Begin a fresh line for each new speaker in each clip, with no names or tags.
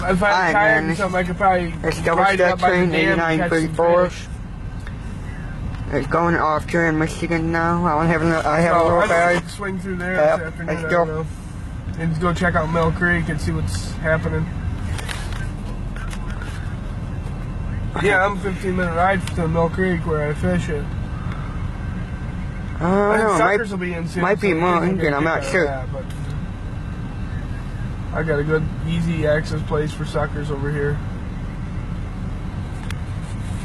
if I had tired or something, I could probably ride up by the dam and catch some fish.
It's going off Huron, Michigan now. I have a little ferry.
Swing through there this afternoon. I don't know. And go check out Mill Creek and see what's happening. Yeah, I'm a 15-minute ride to Mill Creek where I fish it. I think suckers will be in soon.
Might be more Indian, I'm not sure.
But I got a good, easy access place for suckers over here.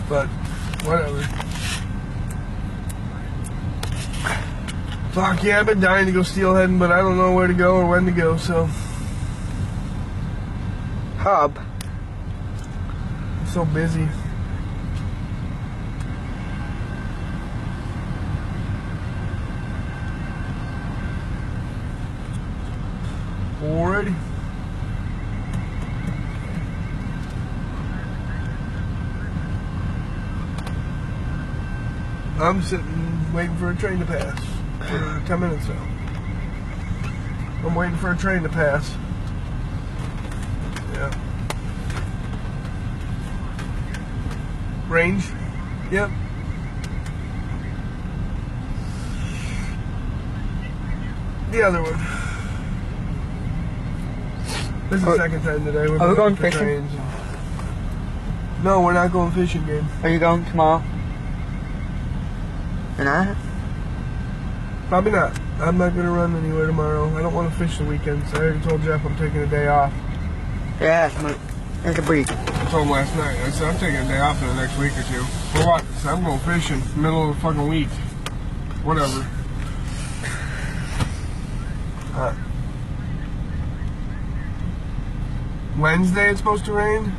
But, whatever. Fuck yeah, I've been dying to go steelheading, but I don't know where to go or when to go, so.
Hub.
I'm so busy. Alrighty. I'm sitting waiting for a train to pass. 10 minutes now. I'm waiting for a train to pass. Yeah. Range? Yep. The other one. This is the second time today.
Are we going fishing?
No, we're not going fishing, Gabe.
Are you going tomorrow? You're not?
Probably not. I'm not going to run anywhere tomorrow. I don't want to fish the weekends. I already told Jeff I'm taking a day off.
Yeah, it's a break.
I told him last night. I said I'm taking a day off in the next week or two. For what? I said, I'm going fishing middle of the fucking week. Whatever. Wednesday it's supposed to rain?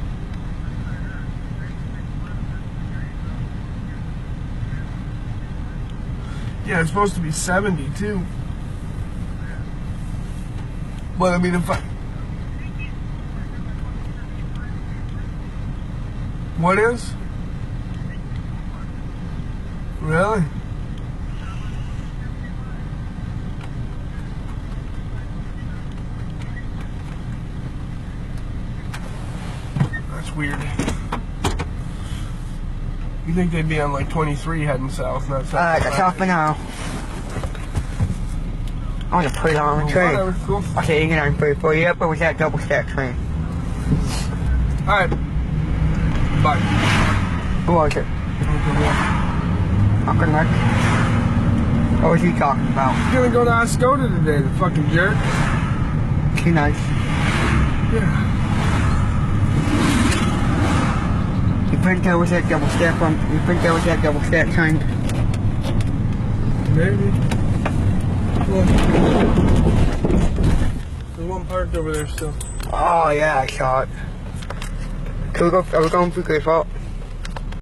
Yeah, it's supposed to be 70 too. But I mean, if I... What is? Really? That's weird. You think they'd be on like 23 heading south, not south?
Alright, that's all for now. I want to put it on the train.
Whatever, cool.
Okay, you can on 34. You up or was that double stack train?
Alright. Bye.
Who was it? Uncle Nick? What was he talking about?
He's gonna go to Oscoda today, the fucking jerk.
Too nice.
Yeah.
You think that was that double stack one? You think that was that double stack train?
Maybe. Look. There's one parked over there still.
Oh yeah, I saw it. Are we going through Great Fault?